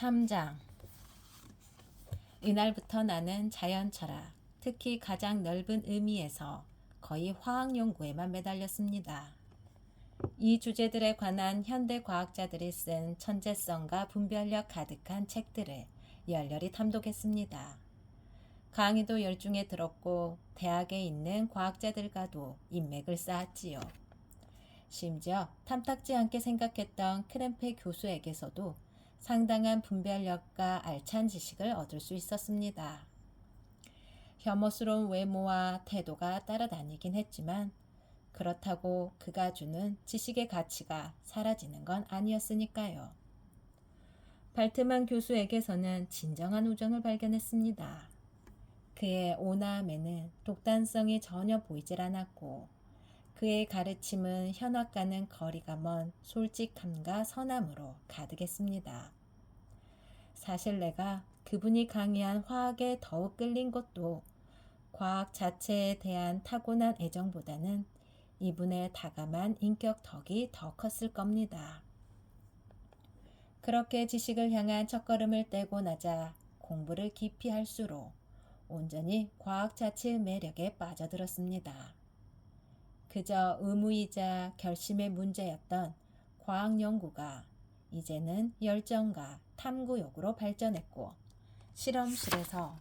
3장. 이날부터 나는 자연 철학, 특히 가장 넓은 의미에서 거의 화학 연구에만 매달렸습니다. 이 주제들에 관한 현대 과학자들이 쓴 천재성과 분별력 가득한 책들을 열렬히 탐독했습니다. 강의도 열중해 들었고 대학에 있는 과학자들과도 인맥을 쌓았지요. 심지어 탐탁지 않게 생각했던 크렘페 교수에게서도 상당한 분별력과 알찬 지식을 얻을 수 있었습니다. 혐오스러운 외모와 태도가 따라다니긴 했지만 그렇다고 그가 주는 지식의 가치가 사라지는 건 아니었으니까요. 발트만 교수에게서는 진정한 우정을 발견했습니다. 그의 온화함에는 독단성이 전혀 보이질 않았고 그의 가르침은 현학과는 거리가 먼 솔직함과 선함으로 가득했습니다. 사실 내가 그분이 강의한 화학에 더욱 끌린 것도 과학 자체에 대한 타고난 애정보다는 이분의 다감한 인격 덕이 더 컸을 겁니다. 그렇게 지식을 향한 첫걸음을 떼고 나자 공부를 깊이 할수록 온전히 과학 자체의 매력에 빠져들었습니다. 그저 의무이자 결심의 문제였던 과학 연구가 이제는 열정과 탐구욕으로 발전했고 실험실에서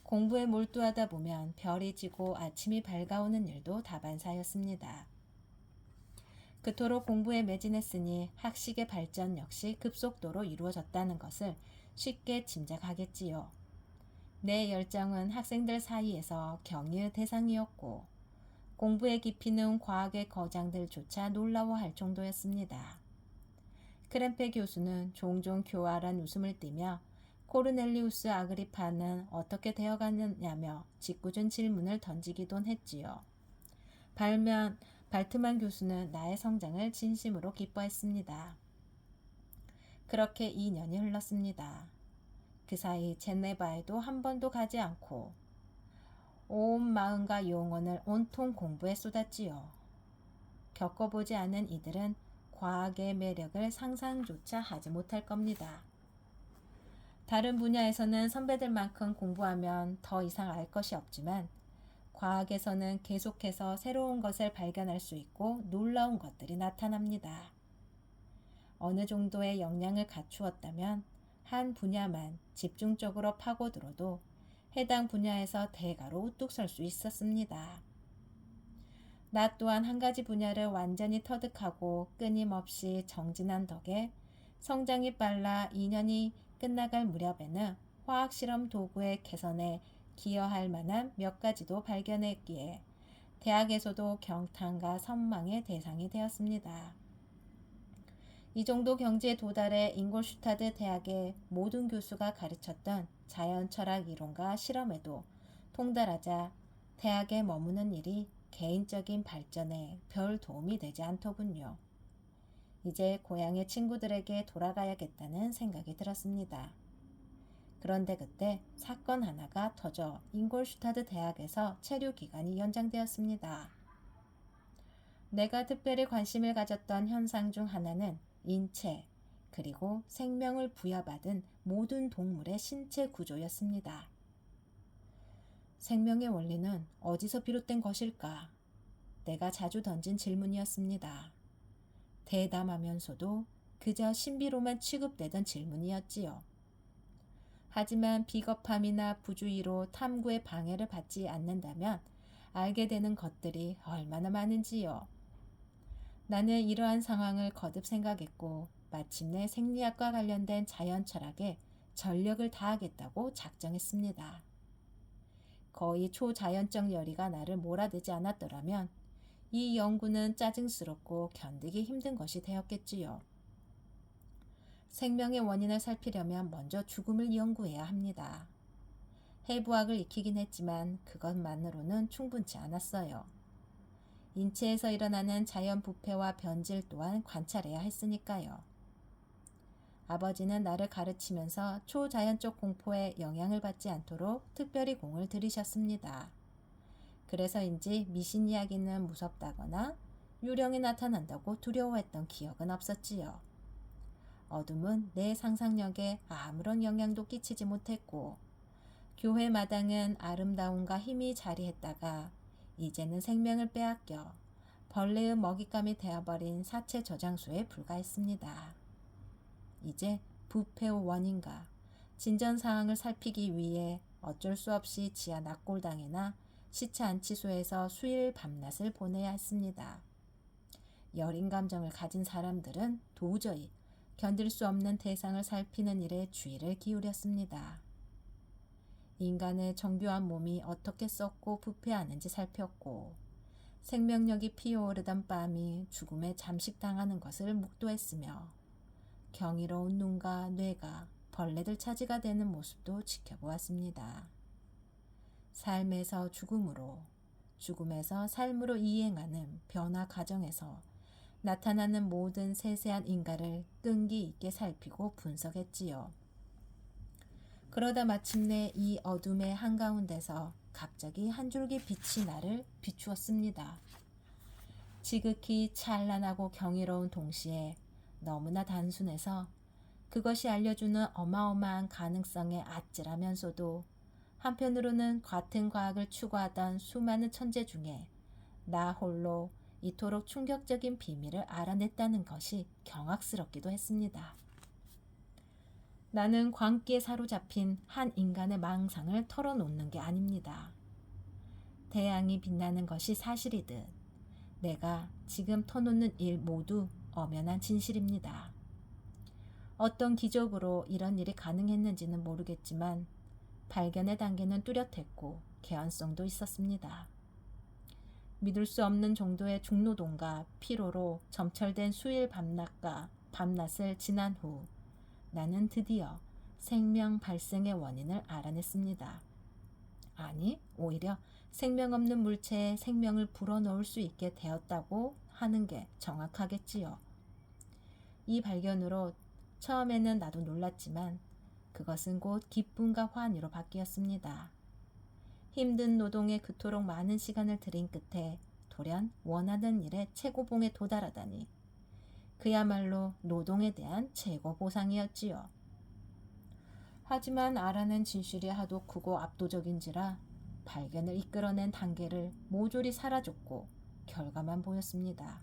공부에 몰두하다 보면 별이 지고 아침이 밝아오는 일도 다반사였습니다. 그토록 공부에 매진했으니 학식의 발전 역시 급속도로 이루어졌다는 것을 쉽게 짐작하겠지요. 내 열정은 학생들 사이에서 경의의 대상이었고 공부의 깊이는 과학의 거장들조차 놀라워할 정도였습니다. 크렘페 교수는 종종 교활한 웃음을 띠며 코르넬리우스 아그리파는 어떻게 되어가느냐며 짓궂은 질문을 던지기도 했지요. 발트만 교수는 나의 성장을 진심으로 기뻐했습니다. 그렇게 2년이 흘렀습니다. 그 사이 제네바에도 한 번도 가지 않고 온 마음과 영혼을 온통 공부에 쏟았지요. 겪어보지 않은 이들은 과학의 매력을 상상조차 하지 못할 겁니다. 다른 분야에서는 선배들만큼 공부하면 더 이상 알 것이 없지만 과학에서는 계속해서 새로운 것을 발견할 수 있고 놀라운 것들이 나타납니다. 어느 정도의 역량을 갖추었다면 한 분야만 집중적으로 파고들어도 해당 분야에서 대가로 우뚝 설 수 있었습니다. 나 또한 한 가지 분야를 완전히 터득하고 끊임없이 정진한 덕에 성장이 빨라 2년이 끝나갈 무렵에는 화학실험 도구의 개선에 기여할 만한 몇 가지도 발견했기에 대학에서도 경탄과 선망의 대상이 되었습니다. 이 정도 경지에 도달해 잉골슈타드 대학의 모든 교수가 가르쳤던 자연 철학 이론과 실험에도 통달하자 대학에 머무는 일이 개인적인 발전에 별 도움이 되지 않더군요. 이제 고향의 친구들에게 돌아가야겠다는 생각이 들었습니다. 그런데 그때 사건 하나가 터져 잉골슈타드 대학에서 체류 기간이 연장되었습니다. 내가 특별히 관심을 가졌던 현상 중 하나는 인체, 그리고 생명을 부여받은 모든 동물의 신체 구조였습니다. 생명의 원리는 어디서 비롯된 것일까? 내가 자주 던진 질문이었습니다. 대담하면서도 그저 신비로만 취급되던 질문이었지요. 하지만 비겁함이나 부주의로 탐구의 방해를 받지 않는다면 알게 되는 것들이 얼마나 많은지요. 나는 이러한 상황을 거듭 생각했고 마침내 생리학과 관련된 자연 철학에 전력을 다하겠다고 작정했습니다. 거의 초자연적 열의가 나를 몰아대지 않았더라면 이 연구는 짜증스럽고 견디기 힘든 것이 되었겠지요. 생명의 원인을 살피려면 먼저 죽음을 연구해야 합니다. 해부학을 익히긴 했지만 그것만으로는 충분치 않았어요. 인체에서 일어나는 자연 부패와 변질 또한 관찰해야 했으니까요. 아버지는 나를 가르치면서 초자연적 공포에 영향을 받지 않도록 특별히 공을 들이셨습니다. 그래서인지 미신 이야기는 무섭다거나 유령이 나타난다고 두려워했던 기억은 없었지요. 어둠은 내 상상력에 아무런 영향도 끼치지 못했고 교회 마당은 아름다움과 힘이 자리했다가 이제는 생명을 빼앗겨 벌레의 먹잇감이 되어버린 사체 저장소에 불과했습니다. 이제 부패의 원인과 진전 사항을 살피기 위해 어쩔 수 없이 지하 낙골당이나 시체 안치소에서 수일 밤낮을 보내야 했습니다. 여린 감정을 가진 사람들은 도저히 견딜 수 없는 대상을 살피는 일에 주의를 기울였습니다. 인간의 정교한 몸이 어떻게 썩고 부패하는지 살폈고 생명력이 피어오르던 뺨이 죽음에 잠식당하는 것을 목도했으며 경이로운 눈과 뇌가 벌레들 차지가 되는 모습도 지켜보았습니다. 삶에서 죽음으로, 죽음에서 삶으로 이행하는 변화 과정에서 나타나는 모든 세세한 인과를 끈기 있게 살피고 분석했지요. 그러다 마침내 이 어둠의 한가운데서 갑자기 한 줄기 빛이 나를 비추었습니다. 지극히 찬란하고 경이로운 동시에 너무나 단순해서 그것이 알려주는 어마어마한 가능성에 아찔하면서도 한편으로는 같은 과학을 추구하던 수많은 천재 중에 나 홀로 이토록 충격적인 비밀을 알아냈다는 것이 경악스럽기도 했습니다. 나는 광기에 사로잡힌 한 인간의 망상을 털어놓는 게 아닙니다. 태양이 빛나는 것이 사실이듯 내가 지금 터놓는 일 모두 엄연한 진실입니다. 어떤 기적으로 이런 일이 가능했는지는 모르겠지만 발견의 단계는 뚜렷했고 개연성도 있었습니다. 믿을 수 없는 정도의 중노동과 피로로 점철된 수일 밤낮을 지난 후 나는 드디어 생명 발생의 원인을 알아냈습니다. 아니, 오히려 생명 없는 물체에 생명을 불어넣을 수 있게 되었다고 하는 게 정확하겠지요. 이 발견으로 처음에는 나도 놀랐지만 그것은 곧 기쁨과 환희로 바뀌었습니다. 힘든 노동에 그토록 많은 시간을 들인 끝에 돌연 원하던 일의 최고봉에 도달하다니 그야말로 노동에 대한 최고 보상이었지요. 하지만 알아낸 진실이 하도 크고 압도적인지라 발견을 이끌어낸 단계를 모조리 사라졌고 결과만 보였습니다.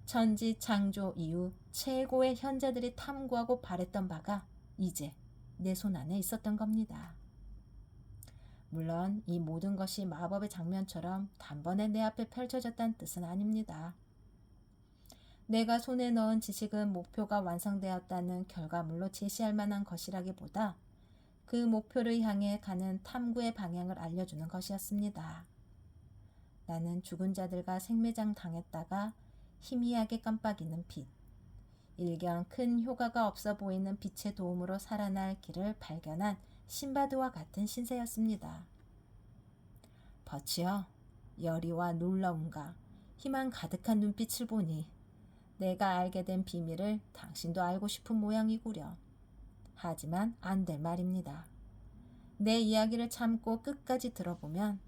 천지 창조 이후 최고의 현자들이 탐구하고 바랬던 바가 이제 내 손 안에 있었던 겁니다. 물론 이 모든 것이 마법의 장면처럼 단번에 내 앞에 펼쳐졌다는 뜻은 아닙니다. 내가 손에 넣은 지식은 목표가 완성되었다는 결과물로 제시할 만한 것이라기보다 그 목표를 향해 가는 탐구의 방향을 알려주는 것이었습니다. 나는 죽은 자들과 생매장 당했다가 희미하게 깜빡이는 빛, 일견 큰 효과가 없어 보이는 빛의 도움으로 살아날 길을 발견한 신바드와 같은 신세였습니다. 버치어, 열의와 놀라움과 희망 가득한 눈빛을 보니 내가 알게 된 비밀을 당신도 알고 싶은 모양이구려. 하지만 안 될 말입니다. 내 이야기를 참고 끝까지 들어보면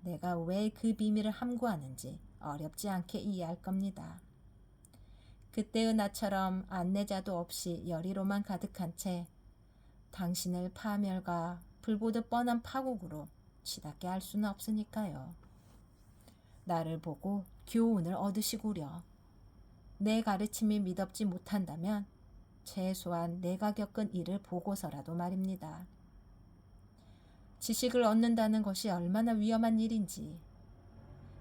내가 왜 그 비밀을 함구하는지 어렵지 않게 이해할 겁니다. 그때의 나처럼 안내자도 없이 열의로만 가득한 채 당신을 파멸과 불보듯 뻔한 파국으로 치닫게 할 수는 없으니까요. 나를 보고 교훈을 얻으시구려. 내 가르침이 미덥지 못한다면 최소한 내가 겪은 일을 보고서라도 말입니다. 지식을 얻는다는 것이 얼마나 위험한 일인지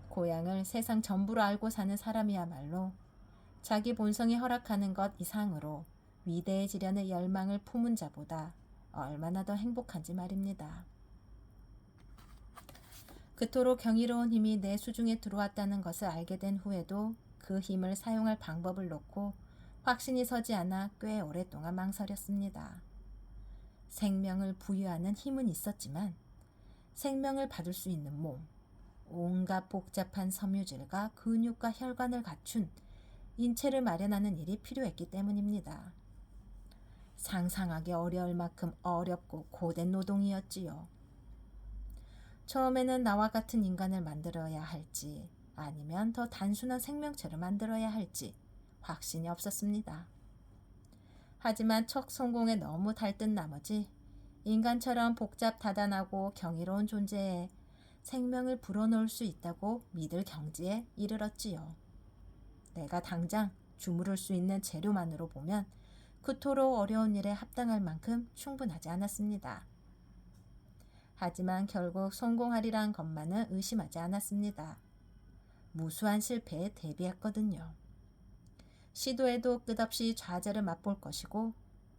고향을 세상 전부로 알고 사는 사람이야말로 자기 본성이 허락하는 것 이상으로 위대해지려는 열망을 품은 자보다 얼마나 더 행복한지 말입니다. 그토록 경이로운 힘이 내 수중에 들어왔다는 것을 알게 된 후에도 그 힘을 사용할 방법을 놓고 확신이 서지 않아 꽤 오랫동안 망설였습니다. 생명을 부여하는 힘은 있었지만 생명을 받을 수 있는 몸, 온갖 복잡한 섬유질과 근육과 혈관을 갖춘 인체를 마련하는 일이 필요했기 때문입니다. 상상하기 어려울 만큼 어렵고 고된 노동이었지요. 처음에는 나와 같은 인간을 만들어야 할지 아니면 더 단순한 생명체를 만들어야 할지 확신이 없었습니다. 하지만 척 성공에 너무 달뜬 나머지 인간처럼 복잡 다단하고 경이로운 존재에 생명을 불어넣을 수 있다고 믿을 경지에 이르렀지요. 내가 당장 주무를 수 있는 재료만으로 보면 그토록 어려운 일에 합당할 만큼 충분하지 않았습니다. 하지만 결국 성공하리란 것만은 의심하지 않았습니다. 무수한 실패에 대비했거든요. 시도해도 끝없이 좌절을 맛볼 것이고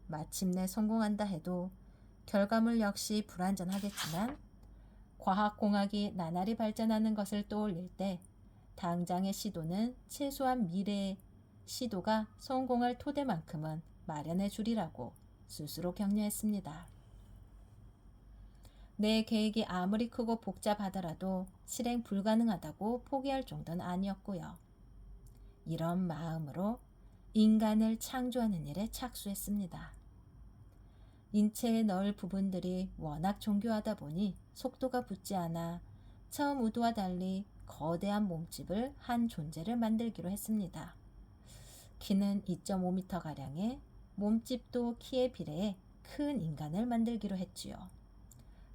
마침내 성공한다 해도 결과물 역시 불완전하겠지만 과학공학이 나날이 발전하는 것을 떠올릴 때 당장의 시도는 최소한 미래의 시도가 성공할 토대만큼은 마련해 주리라고 스스로 격려했습니다. 내 계획이 아무리 크고 복잡하더라도 실행 불가능하다고 포기할 정도는 아니었고요. 이런 마음으로 인간을 창조하는 일에 착수했습니다. 인체의 넣을 부분들이 워낙 정교하다 보니 속도가 붙지 않아 처음 의도와 달리 거대한 몸집을 한 존재를 만들기로 했습니다. 키는 2.5m가량의 몸집도 키에 비례해 큰 인간을 만들기로 했지요.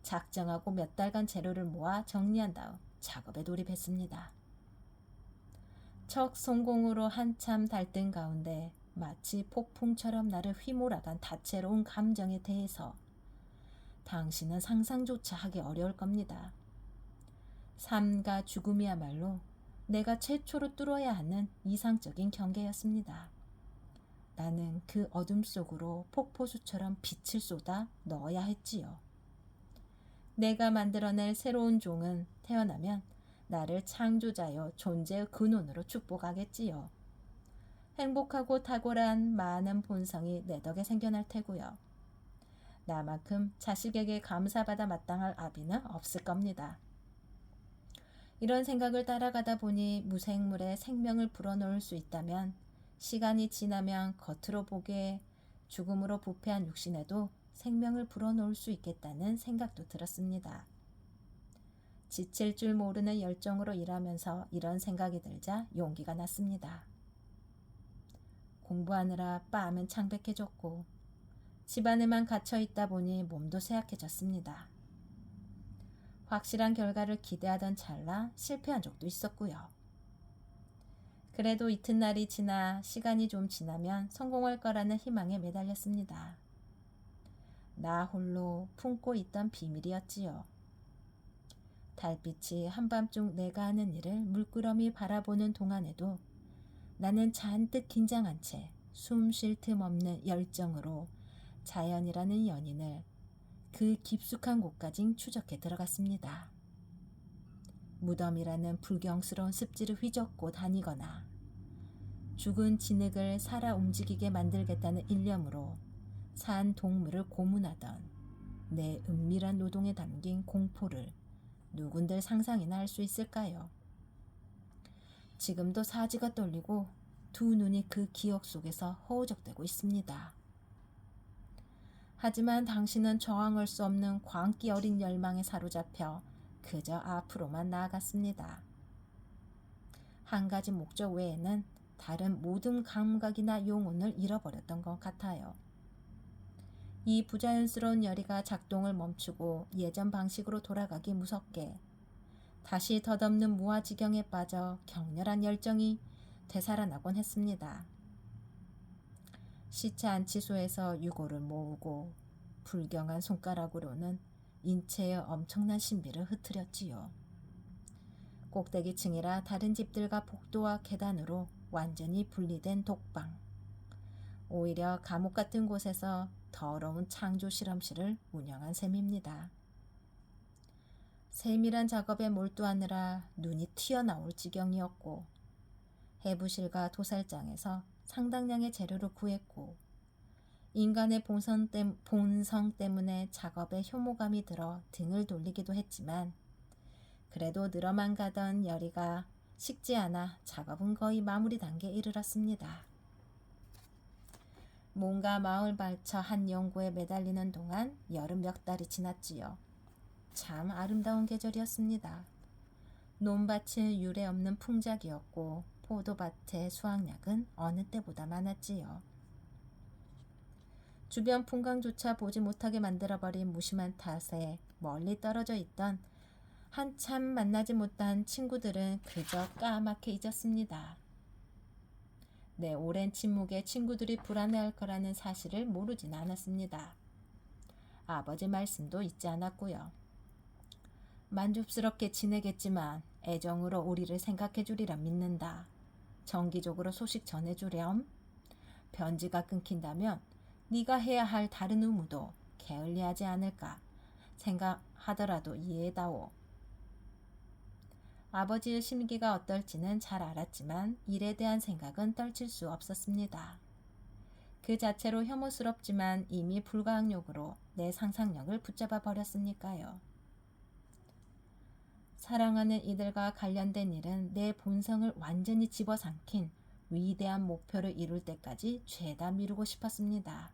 작정하고 몇 달간 재료를 모아 정리한 다음 작업에 돌입했습니다. 척 성공으로 한참 달뜬 가운데 마치 폭풍처럼 나를 휘몰아간 다채로운 감정에 대해서 당신은 상상조차 하기 어려울 겁니다. 삶과 죽음이야말로 내가 최초로 뚫어야 하는 이상적인 경계였습니다. 나는 그 어둠 속으로 폭포수처럼 빛을 쏟아 넣어야 했지요. 내가 만들어낼 새로운 종은 태어나면 나를 창조자여 존재의 근원으로 축복하겠지요. 행복하고 탁월한 많은 본성이 내 덕에 생겨날 테고요. 나만큼 자식에게 감사받아 마땅할 아비는 없을 겁니다. 이런 생각을 따라가다 보니 무생물에 생명을 불어넣을 수 있다면 시간이 지나면 겉으로 보기에 죽음으로 부패한 육신에도 생명을 불어넣을 수 있겠다는 생각도 들었습니다. 지칠 줄 모르는 열정으로 일하면서 이런 생각이 들자 용기가 났습니다. 공부하느라 뺨은 창백해졌고 집안에만 갇혀있다 보니 몸도 쇠약해졌습니다. 확실한 결과를 기대하던 찰나 실패한 적도 있었고요. 그래도 이튿날이 지나 시간이 좀 지나면 성공할 거라는 희망에 매달렸습니다. 나 홀로 품고 있던 비밀이었지요. 달빛이 한밤중 내가 하는 일을 물끄러미 바라보는 동안에도 나는 잔뜩 긴장한 채 숨 쉴 틈 없는 열정으로 자연이라는 연인을 그 깊숙한 곳까지 추적해 들어갔습니다. 무덤이라는 불경스러운 습지를 휘젓고 다니거나 죽은 진흙을 살아 움직이게 만들겠다는 일념으로 산 동물을 고문하던 내 은밀한 노동에 담긴 공포를 누군들 상상이나 할 수 있을까요? 지금도 사지가 떨리고 두 눈이 그 기억 속에서 허우적대고 있습니다. 하지만 당신은 저항할 수 없는 광기 어린 열망에 사로잡혀 그저 앞으로만 나아갔습니다. 한 가지 목적 외에는 다른 모든 감각이나 영혼을 잃어버렸던 것 같아요. 이 부자연스러운 열의가 작동을 멈추고 예전 방식으로 돌아가기 무섭게 다시 덧없는 무아지경에 빠져 격렬한 열정이 되살아나곤 했습니다. 시체 안치소에서 유골을 모으고 불경한 손가락으로는 인체의 엄청난 신비를 흐트렸지요. 꼭대기층이라 다른 집들과 복도와 계단으로 완전히 분리된 독방. 오히려 감옥 같은 곳에서 더러운 창조 실험실을 운영한 셈입니다. 세밀한 작업에 몰두하느라 눈이 튀어나올 지경이었고 해부실과 도살장에서 상당량의 재료를 구했고 인간의 본성 때문에 작업에 혐오감이 들어 등을 돌리기도 했지만 그래도 늘어만 가던 열의가 식지 않아 작업은 거의 마무리 단계에 이르렀습니다. 뭔가 마음을 바쳐 한 연구에 매달리는 동안 여름 몇 달이 지났지요. 참 아름다운 계절이었습니다. 논밭은 유례 없는 풍작이었고 포도밭의 수확량은 어느 때보다 많았지요. 주변 풍광조차 보지 못하게 만들어버린 무심한 탓에 멀리 떨어져 있던 한참 만나지 못한 친구들은 그저 까맣게 잊었습니다. 내 오랜 침묵에 친구들이 불안해할 거라는 사실을 모르진 않았습니다. 아버지 말씀도 잊지 않았고요. 만족스럽게 지내겠지만 애정으로 우리를 생각해 주리라 믿는다. 정기적으로 소식 전해주렴. 변지가 끊긴다면 네가 해야 할 다른 의무도 게을리하지 않을까 생각하더라도 이해해다오. 아버지의 심기가 어떨지는 잘 알았지만 일에 대한 생각은 떨칠 수 없었습니다. 그 자체로 혐오스럽지만 이미 불가항력으로 내 상상력을 붙잡아 버렸으니까요. 사랑하는 이들과 관련된 일은 내 본성을 완전히 집어삼킨 위대한 목표를 이룰 때까지 죄다 미루고 싶었습니다.